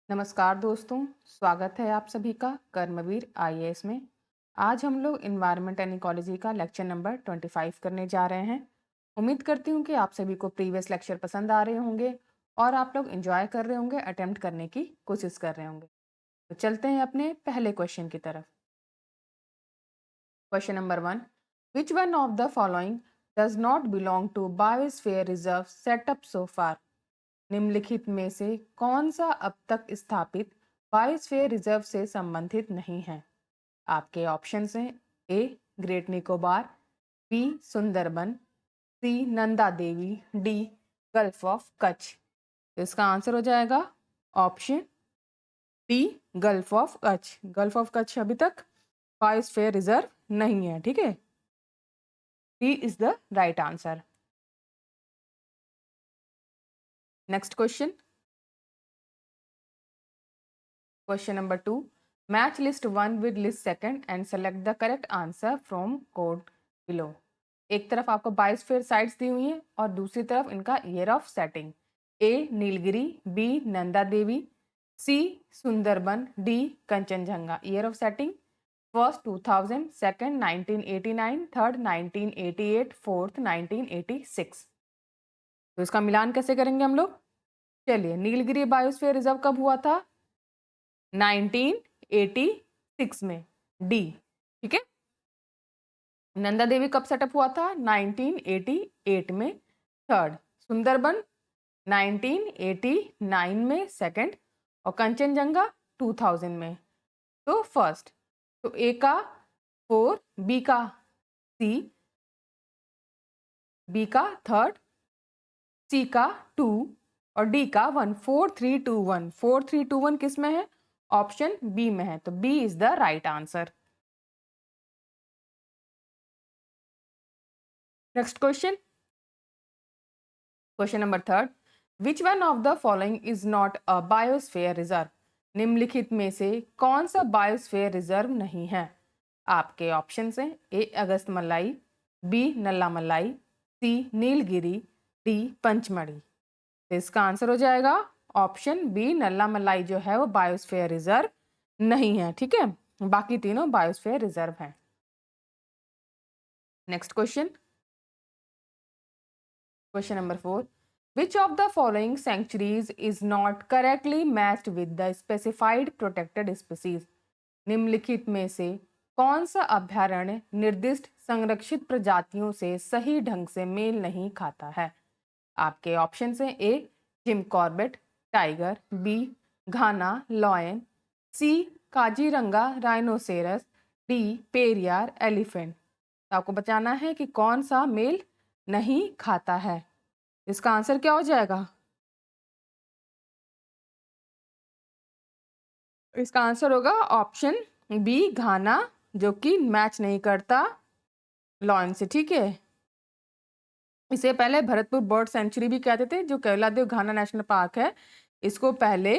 नमस्कार दोस्तों, स्वागत है आप सभी का कर्मवीर आईएएस में। आज हम लोग इन्वायरमेंट एंड इकोलॉजी का लेक्चर नंबर 25 करने जा रहे हैं। उम्मीद करती हूँ कि आप सभी को प्रीवियस लेक्चर पसंद आ रहे होंगे और आप लोग एंजॉय कर रहे होंगे, अटेम्प्ट करने की कोशिश कर रहे होंगे। तो चलते हैं अपने पहले क्वेश्चन की तरफ। Question number 1, which one of the following does not belong to biosphere reserve setup so far? निम्नलिखित में से कौन सा अब तक स्थापित बायोस्फीयर रिजर्व से संबंधित नहीं है? आपके ऑप्शंस हैं A Great Nicobar, B Sundarban, C Nanda Devi, D Gulf of Kutch. तो इसका आंसर हो जाएगा option D Gulf of Kutch. Gulf of Kutch अभी तक बायोस्फीयर रिजर्व नहीं है, ठीक है। D is the right answer. Next question, question number 2, match list 1 with list second and select the correct answer from code below. एक तरफ आपको बायोस्फीयर साइट्स दी हुई है और दूसरी तरफ इनका year of setting. A Nilgiri, B Nanda Devi, C Sundarban, D Kanchenjunga. Year of setting first 2000, second 1989, third 1988, fourth 1986। तो इसका मिलान कैसे करेंगे हम लोग? चलिए, नीलगिरी बायोस्फीयर रिजर्व कब हुआ था? 1986 में, डी। ठीक है। नंदा देवी कब सेटअप हुआ था? 1988 में, थर्ड। सुंदरबन 1989 में, सेकंड। और कंचनजंगा 2000 में, तो फर्स्ट। तो ए का 4, बी का सी, बी का थर्ड, सी का 2 और डी का 1। 4 3 2 1, 4 3 2 1 किस में है? ऑप्शन बी में है, तो B is the right answer. Next question, question number 3, which one of the following is not a biosphere reserve? निम्नलिखित में से कौन सा बायोस्फीयर रिजर्व नहीं है? आपके ऑप्शन हैं ए अगस्त मलाई, बी नल्ला मलाई, सी नीलगिरी, डी पंचमढ़ी। तो इसका आंसर हो जाएगा ऑप्शन बी नल्ला मलाई जो है वो बायोस्फीयर रिजर्व नहीं है, ठीक है। बाकी तीनों बायोस्फीयर रिजर्व हैं। Next question, question number 4, which of the following sanctuaries is not correctly matched with the specified protected species? निम्नलिखित में से कौन सा अभ्यारण्य निर्दिष्ट संरक्षित प्रजातियों से सही ढंग से मेल नहीं खाता है? आपके ऑप्शन हैं A Jim Corbett tiger, B Ghana lion, C Kaziranga rhinoceros, D Periyar elephant. तो आपको बताना है कि कौन सा मेल नहीं खाता है। इसका आंसर क्या हो जाएगा? इसका आंसर होगा ऑप्शन बी घाना, जो कि मैच नहीं करता लॉयन से, ठीक है। इसे पहले भरतपुर बर्ड सेंचुरी भी कहते थे, जो केवलादेव घाना नेशनल पार्क है, इसको पहले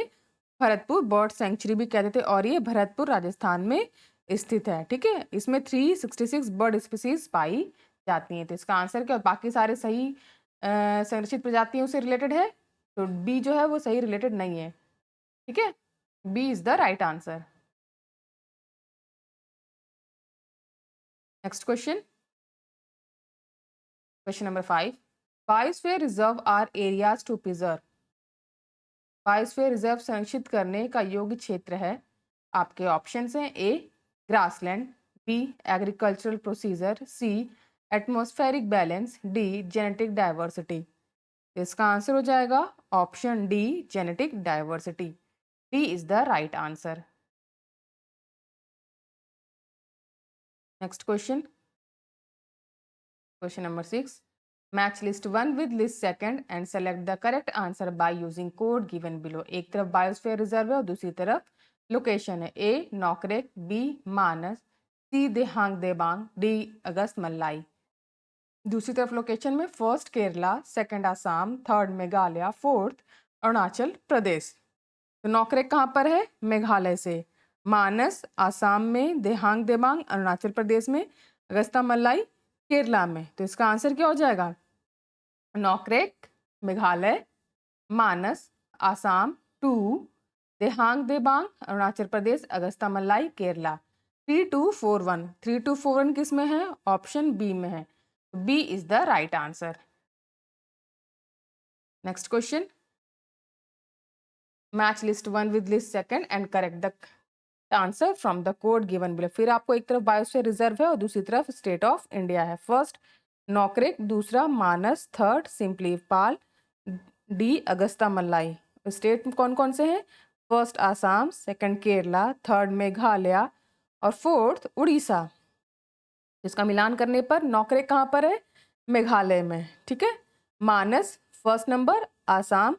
भरतपुर बर्ड सेंचुरी भी कहते थे और ये भरतपुर राजस्थान में स्थित है, ठीक है। इसमें 366 बर्ड स्पीसीज पाई जाती हैं। तो इसका आंसर क्या? बाकी सारे सही संरक्षित प्रजातियों से रिलेटेड है, तो बी जो है वो सही रिलेटेड नहीं है, ठीक है। B is the right answer. Next question, question number 5, biosphere reserve are areas to preserve. Biosphere reserve संरक्षित करने का योग्य क्षेत्र है। आपके ऑप्शंस हैं A grassland, B agricultural procedure, C atmospheric balance, D genetic diversity. इसका आंसर हो जाएगा option D genetic diversity. D is the right answer. Next question, question number 6, match list 1 with list second and select the correct answer by using code given below. एक तरफ biosphere reserve है और दूसरी तरफ location है। A Nokrek, B Manas, C Dehang Debang, D Agasthya Malai. दूसरी तरफ location में first Kerala, second Assam, third Meghalaya, fourth Arunachal Pradesh. तो नौकरेक कहाँ पर है? मेघालय से। मानस आसाम में, देहांग देबांग अरुणाचल प्रदेश में, अगस्ता मल्लाई केरला में। तो इसका आंसर क्या हो जाएगा? नौकरेक मेघालय, मानस आसाम 2, देहांग देबांग अरुणाचल प्रदेश, अगस्ता मलाई केरला। 3241, 3241 किस में है? ऑप्शन बी में है। B is the right answer. Next question, match list one with list second and correct the answer from the code given below. फिर आपको एक तरफ बायोस्फीयर रिजर्व है और दूसरी तरफ स्टेट ऑफ इंडिया है। फर्स्ट नौकरेक, दूसरा मानस, थर्ड सिंपली पाल, डी अगस्ता मलाई। स्टेट कौन कौन से हैं? First Assam, second Kerala, third Meghalaya और फोर्थ उड़ीसा। इसका मिलान करने पर नौकरेक कहाँ पर है? मेघालय में। ठीक है, मानस फर्स्ट नंबर, आसाम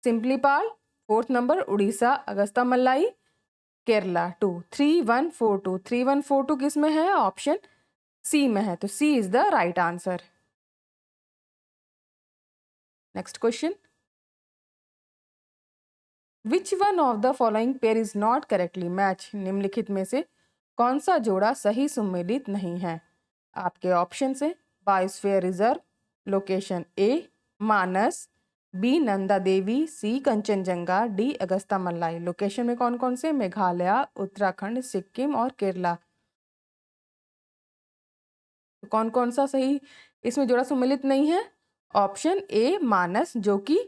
सिंपली पाल फोर्थ नंबर, उड़ीसा अगस्ता मलाई, केरला 2। 3142, 3142 किस में है? ऑप्शन सी में है, तो C is the right answer. Next question, which one of the following pair is not correctly match? निम्नलिखित में से कौन सा जोड़ा सही सुमेलित नहीं है? आपके ऑप्शन से बायोस्फीयर रिजर्व, लोकेशन ए मानस, बी नंदा देवी, सी कंचनजंगा, डी अगस्ता मलाई। लोकेशन में कौन कौन से? मेघालय, उत्तराखंड, सिक्किम और केरला। तो कौन कौन सा सही इसमें जोड़ा सम्मिलित नहीं है? ऑप्शन ए मानस, जो कि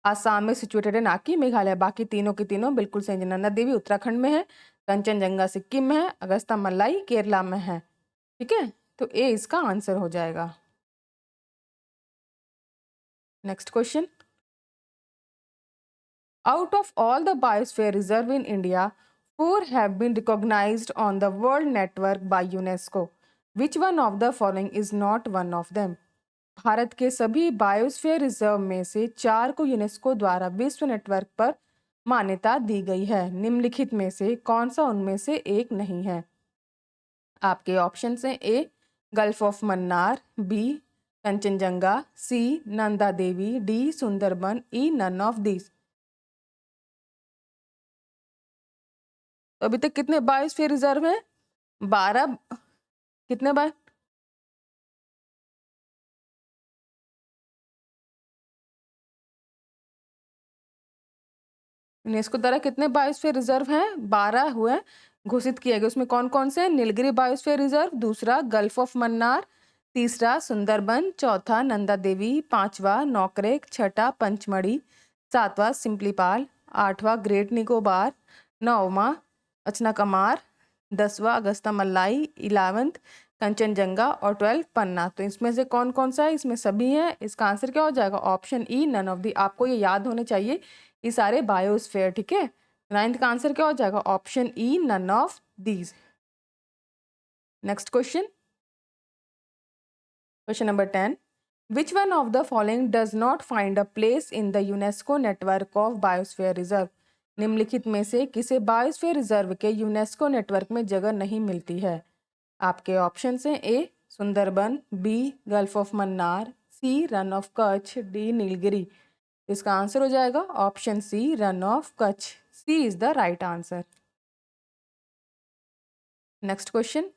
आसाम में सिचुएटेड है, ना कि मेघालय। बाकी तीनों के तीनों बिल्कुल सही। नंदा देवी उत्तराखंड में है, कंचनजंगा सिक्किम में है, अगस्ता मलाई केरला में है। ठीक है, तो ए इसका आंसर हो जाएगा। Next question, out of all the biosphere reserve in India, 4 have been recognized on the world network by UNESCO. Which one of the following is not one of them? Bharat के सभी बायोस्फीयर रिजर्व में से 4 को UNESCO द्वारा विश्व network पर मान्यता दी गई है। निम्नलिखित में से कौन सा उनमें से एक नहीं है? आपके ऑप्शन हैं A Gulf of Mannar, B Kanchenjunga, C Nanda Devi, D Sundarban, E none of this. तो अभी तक कितने बायोस्फीयर रिजर्व हैं? 12। कितने बाय यूनेस्को द्वारा कितने बायोस्फीयर रिजर्व हैं? 12 हुए घोषित किए गए। उसमें कौन कौन से? नीलगिरी बायोस्फीयर रिजर्व, दूसरा गल्फ ऑफ मन्नार, तीसरा सुंदरबन, चौथा नंदा देवी, पांचवा नौकरेक, छठा पंचमढ़ी, सातवां सिंपलीपाल, आठवां ग्रेट निकोबार, नौवां अचनाकमार, 10वां अगस्ता मलाई, 11th कंचनजंगा और 12 पन्ना। तो इसमें से कौन कौन सा है? इसमें सभी हैं। इसका आंसर क्या हो जाएगा? Option E none of the. आपको ये याद होने चाहिए ये सारे बायोस्फीयर। ठीक है, 9th का आंसर क्या हो जाएगा? Option E none of these. Next question, question number 10, which one of the following does not find a place in the UNESCO network of biosphere reserve? निम्नलिखित में से किसे बायोस्फीयर रिजर्व के यूनेस्को नेटवर्क में जगह नहीं मिलती है? आपके ऑप्शन हैं A Sundarban, B gulf of Mannar, C Rann of Kutch, D Nilgiri. इसका आंसर हो जाएगा option C Rann of Kutch. C is the right answer. Next question,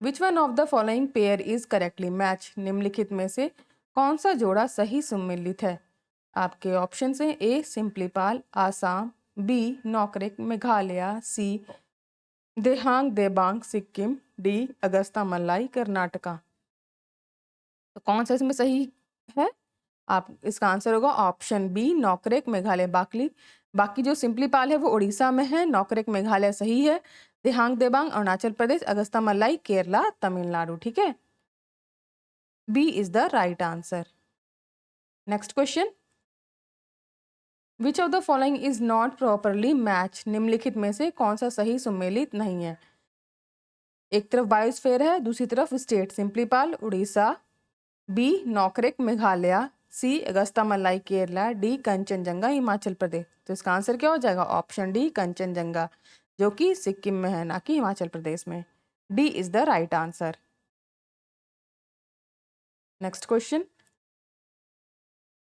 which one of the following pair is correctly match? निम्नलिखित में से कौन सा जोड़ा सही सम्मिलित है? आपके ऑप्शन हैं ए सिंपलीपाल आसाम, बी नौकरेक मेघालय, सी देहांग देबांग सिक्किम, डी अगस्ता मलाई कर्नाटका। तो कौन सा इसमें सही है? आप इसका आंसर होगा ऑप्शन बी नौकरेक मेघालय। बाकी जो सिंपलीपाल है वो उड़ीसा में है, नौकरेक मेघालय सही है, देहांग देबांग अरुणाचल प्रदेश, अगस्ता मलाई केरला तमिलनाडु। ठीक है, B is the right answer. Next question, which of the following is not properly match? निम्नलिखित में से कौन सा सही सुमेलित नहीं है? एक तरफ बायोस्फीयर है, दूसरी तरफ स्टेट सिंपलीपाल उड़ीसा, बी नौकरेक मेघालय, सी अगस्ता मलाई केरला, डी कंचनजंगा हिमाचल प्रदेश। तो इसका आंसर क्या हो जाएगा? ऑप्शन डी कंचनजंगा, जो कि सिक्किम में है, ना कि हिमाचल प्रदेश में। D is the right answer. Next question,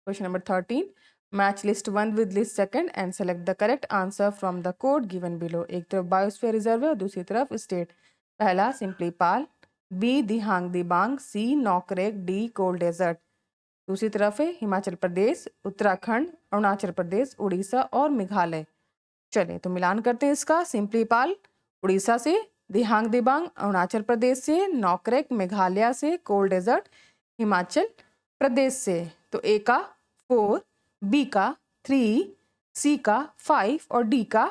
question number 13, match list one with list second and select the correct answer from the code given below. एक तरफ बायोस्फीयर रिजर्व है और दूसरी तरफ स्टेट। पहला सिंपलीपाल, बी दिहांग दिबांग, सी नौकरेक, डी कोल्ड डेजर्ट। दूसरी तरफ है हिमाचल प्रदेश, उत्तराखंड, अरुणाचल प्रदेश, उड़ीसा और मेघालय। चलिए तो मिलान करते हैं इसका। सिंपलीपाल उड़ीसा से, दिहांग दिबांग अरुणाचल प्रदेश से, नॉकरेक मेघालय से, कोल्ड डेजर्ट हिमाचल प्रदेश से। तो ए का 4, बी का 3, सी का 5 और डी का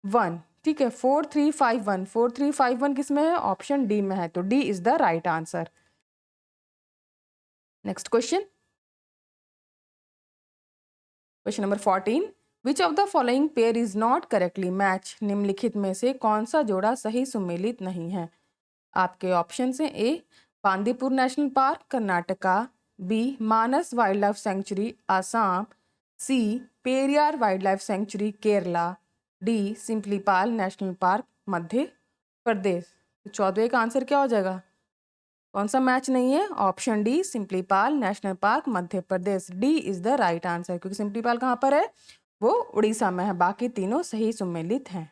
1। ठीक है, 4 3 5 1, 4 3 5 1 किस में है? ऑप्शन डी में है, तो D is the right answer. Next question, question number 14, which of the following pair is not correctly match? निम्नलिखित में से कौन सा जोड़ा सही सुमेलित नहीं है? आपके ऑप्शन हैं A Bandipur national park Karnataka, B Manas wildlife sanctuary Assam, C Periyar wildlife sanctuary Kerala, D Simlipal national park Madhya Pradesh. तो 14वें का आंसर क्या हो जाएगा? कौन सा मैच नहीं है? Option D Simlipal national park Madhya Pradesh, D is the right answer, क्योंकि सिंपलीपाल कहाँ पर है? वो उड़ीसा में है। बाकी तीनों सही सुमेलित हैं।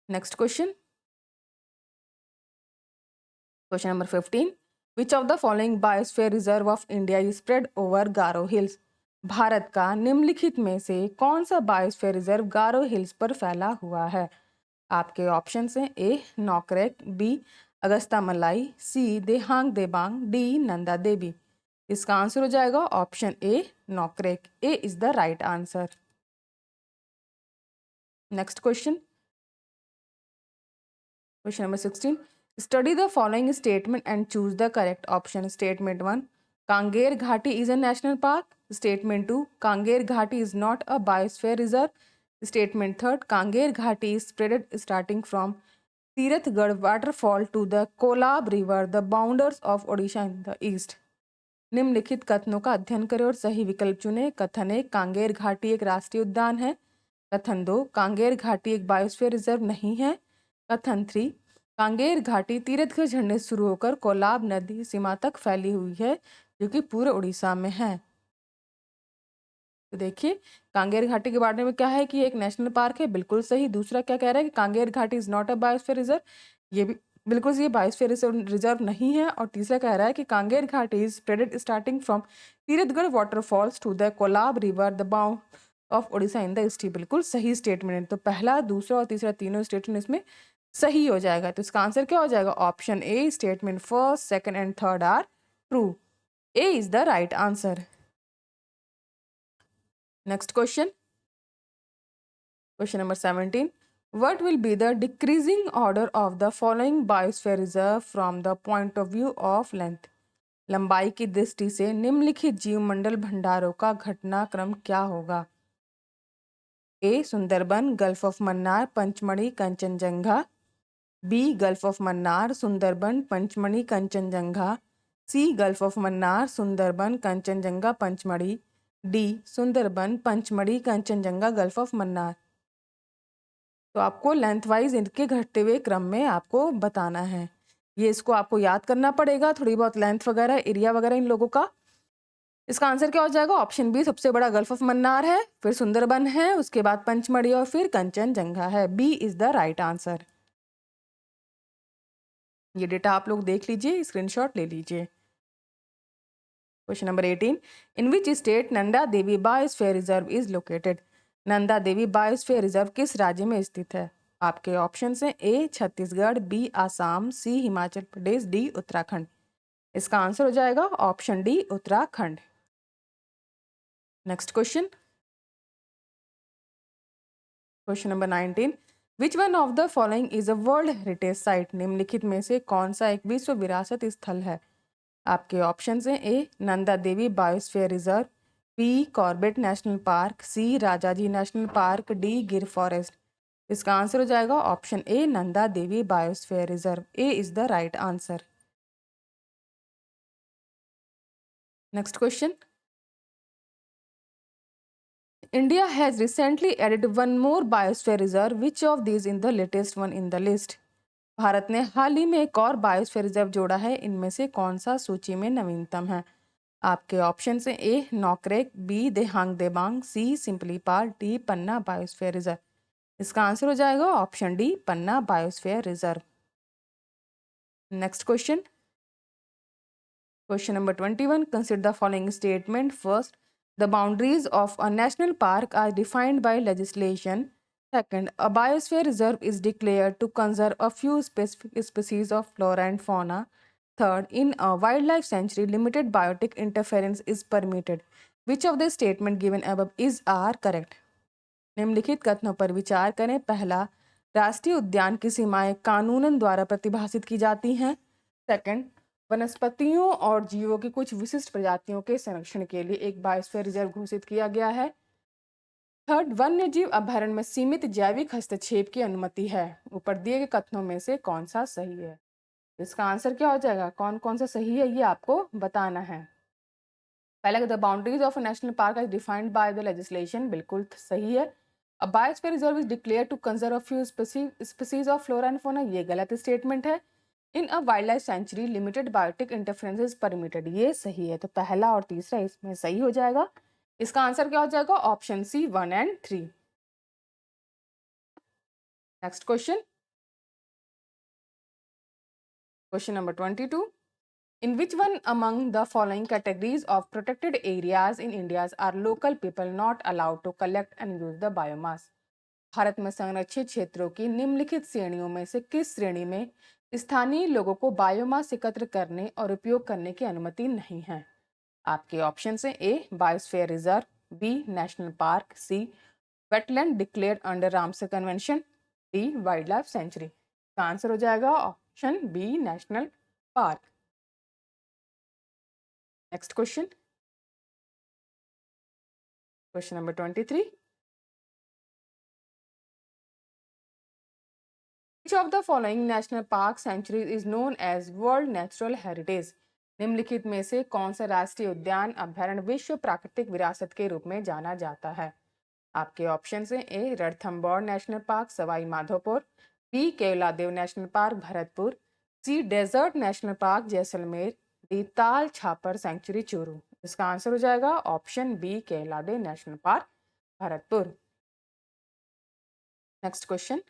Next question, question number 15, which of the following biosphere reserve of India is spread over Garo hills? Bharat का निम्नलिखित में से कौन सा बायोस्फीयर रिजर्व गारो हिल्स पर फैला हुआ है? आपके ऑप्शन हैं A Nokrek, B Agasthya Malai, C Dehang Debang, D Nanda Devi. इसका आंसर हो जाएगा option A Nokrek, A is the right answer. Next question, question number 16, study the following statement and choose the correct option. Statement 1, Kanger Ghati is a national park. Statement 2, Kanger Ghati is not a biosphere reserve. Statement 3, Kanger Ghati is spreaded starting from Tirathgarh waterfall to the Kolab river the boundaries of Odisha in the east. निम्नलिखित कथनों का अध्ययन करें और सही विकल्प चुनें। कथन 1, कांगेर घाटी एक राष्ट्रीय उद्यान है। कथन 2, कांगेर घाटी एक बायोस्फीयर रिजर्व नहीं है। कथन 3, कांगेर घाटी तीरथगढ़ झरने शुरू होकर कोलाब नदी सीमा तक फैली हुई है, जो कि पूरे उड़ीसा में है। तो देखिए कांगेर घाटी के बारे में क्या है कि एक नेशनल पार्क है, बिल्कुल सही। दूसरा क्या कह रहा है कि Kanger Ghati is not a biosphere reserve, ये भी बिल्कुल सही, बायोस्फीयर रिजर्व नहीं है। और तीसरा कह रहा है कि Kanger Ghati is spreaded starting from Tirathgarh waterfalls to the Kolab river the bound of Orissa in the east. बिल्कुल सही स्टेटमेंट है। तो पहला, दूसरा और तीसरा तीनों स्टेटमेंट इसमें सही हो जाएगा। तो इसका आंसर क्या हो जाएगा? Option A, statement first, second and third are true, A is the right answer. Next question, question number 17, what will be the decreasing order of the following biosphere reserve from the point of view of length? लंबाई की दृष्टि से निम्नलिखित जीवमंडल भंडारों का घटनाक्रम क्या होगा? A Sundarban, gulf of Mannar, Pachmarhi, Kanchenjunga, B gulf of Mannar, Sundarban, Pachmarhi, Kanchenjunga, C gulf of Mannar, Sundarban, Kanchenjunga, Pachmarhi, D Sundarban, Pachmarhi, Kanchenjunga, gulf of Mannar. तो आपको लेंथ वाइज इनके घटते हुए क्रम में आपको बताना है। ये इसको आपको याद करना पड़ेगा, थोड़ी बहुत लेंथ वगैरह, एरिया वगैरह इन लोगों का। इसका आंसर क्या हो जाएगा? ऑप्शन बी, सबसे बड़ा गल्फ ऑफ मन्नार है, फिर सुंदरबन है, उसके बाद पंचमढ़ी और फिर कंचनजंगा है। B is the right answer. ये डेटा आप लोग देख लीजिए, स्क्रीनशॉट ले लीजिए। Question number 18, in which state Nanda Devi biosphere reserve is located? Nanda Devi biosphere reserve किस राज्य में स्थित है? आपके ऑप्शन हैं A Chhattisgarh, B Assam, C Himachal Pradesh, D Uttarakhand. इसका आंसर हो जाएगा option D Uttarakhand. Next question, question number 19, which one of the following is a world heritage site? निम्नलिखित में से कौन सा एक विश्व विरासत स्थल है? आपके ऑप्शन हैं A Nanda Devi biosphere reserve, B Corbett national park, C Rajaji national park, D Gir forest. इसका आंसर हो जाएगा option A Nanda Devi biosphere reserve, A is the right answer. Next question, India has recently added one more biosphere reserve, which of these in the latest one in the list? Bharat ने हाल ही में एक और biosphere reserve जोड़ा है, इनमें से कौन सा सूची में नवीनतम है? आपके ऑप्शन हैं A Nokrek, B Dehang Debang, C Simlipal, D Panna biosphere reserve. इसका आंसर हो जाएगा option D Panna biosphere reserve. Next question, Question number 21. Consider the following statement. First, the boundaries of a national park are defined by legislation. Second, a biosphere reserve is declared to conserve a few specific species of flora and fauna. Third, in a wildlife sanctuary, limited biotic interference is permitted. Which of the statement given above is are correct? निम्नलिखित कथनों पर विचार करें। पहला, राष्ट्रीय उद्यान की सीमाएं कानूनन द्वारा प्रतिभाषित की जाती हैं। सेकंड, वनस्पतियों और जीवों की कुछ विशिष्ट प्रजातियों के संरक्षण के लिए एक बायोस्फीयर रिजर्व घोषित किया गया है। थर्ड, वन्य जीव अभ्यारण्य में सीमित जैविक हस्तक्षेप की अनुमति है। ऊपर दिए गए कथनों में से कौन सा सही है? इसका आंसर क्या हो जाएगा? कौन कौन सा सही है ये आपको बताना है। पहला, the boundaries of a national park are defined by the legislation, बिल्कुल सही है। A biosphere reserve is declare to conserve a few species of flora and fauna, ये गलत स्टेटमेंट है। In a wildlife sanctuary limited biotic interference is permitted, ये सही है। तो पहला और तीसरा इसमें सही हो जाएगा। इसका आंसर क्या हो जाएगा? Option C 1 and 3। Next question, question number 22। In which one among the following categories of protected areas in India are local people not allowed to collect and use the biomass? Bharat में संरक्षित क्षेत्रों की निम्नलिखित श्रेणियों में से किस श्रेणी में स्थानीय लोगों को बायोमास एकत्र करने और उपयोग करने की अनुमति नहीं है? आपके ऑप्शन है A biosphere reserve, B national park, C wetland declared under Ramsar convention, D wildlife sanctuary. Answer हो जाएगा option B national park. Next question, question number 23। Which of the following national park sanctuaries is known as World Natural Heritage? निम्नलिखित में से कौन सा राष्ट्रीय उद्यान अभ्यारण्य विश्व प्राकृतिक विरासत के रूप में जाना जाता है? आपके ऑप्शन हैं A Ranthambore national park Sawai Madhopur, B Keoladeo national park Bharatpur, C desert national park Jaisalmer, D Tal Chhapar sanctuary Churu. इसका आंसर हो जाएगा option B Keoladeo national park Bharatpur. Next question,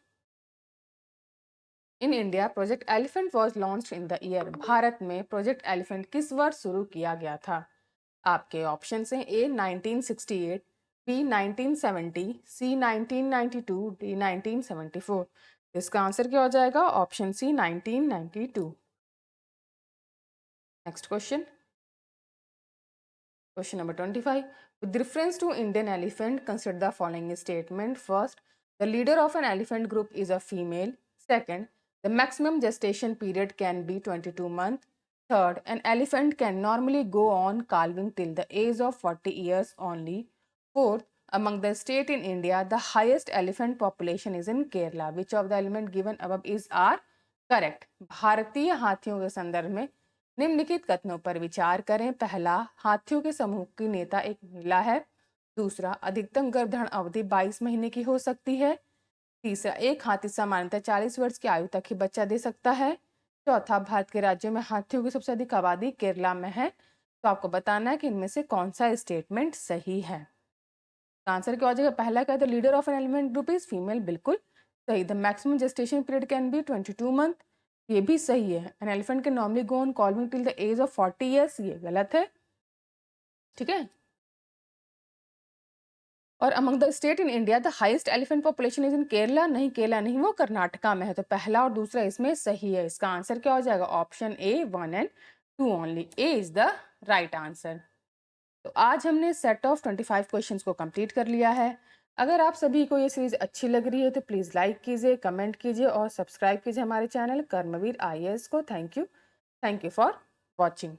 in India project elephant was launch in the year, Bharat में प्रोजेक्ट एलिफेंट किस वर्ष शुरू किया गया था? आपके ऑप्शन हैं ए 1968, बी 1970, सी 1992, डी 1974। इसका आंसर क्या हो जाएगा? Option C 1992। Next question, question number 25। With reference to Indian elephant consider the following statement. First, the leader of an elephant group is a female. Second, the maximum gestation period can be 22 months. Third, an elephant can normally go on calving till the age of 40 years only. Fourth, among the state in India, the highest elephant population is in Kerala. Which of the element given above is are correct? भारतीय हाथियों के संदर्भ में निम्नलिखित कथनों पर विचार करें। पहला, हाथियों के समूह की नेता एक महिला है। दूसरा, अधिकतम गर्भधारण अवधि 22 महीने की हो सकती है। तीसरा, एक हाथी सामान्यतः 40 वर्ष की आयु तक ही बच्चा दे सकता है। चौथा, भारत के राज्यों में हाथियों की सबसे अधिक आबादी केरला में है। तो आपको बताना है कि इनमें से कौन सा स्टेटमेंट सही है। आंसर क्या हो जाएगा? पहला क्या है? Leader of an elephant group is female, बिल्कुल सही। The maximum gestation period can be 22 month, ये भी सही है। An elephant can normally go on calving till the age of 40 years, ये गलत है। ठीक है। और among the state in India the highest elephant population is in Kerala, नहीं केरला नहीं, वो कर्नाटका में है। तो पहला और दूसरा इसमें सही है। इसका आंसर क्या हो जाएगा? Option A 1 and 2 only, A is the right answer. तो आज हमने सेट ऑफ 25 क्वेश्चंस को कंप्लीट कर लिया है। अगर आप सभी को ये सीरीज अच्छी लग रही है तो प्लीज़ लाइक कीजिए, कमेंट कीजिए और सब्सक्राइब कीजिए हमारे चैनल कर्मवीर IAS को। Thank you for watching.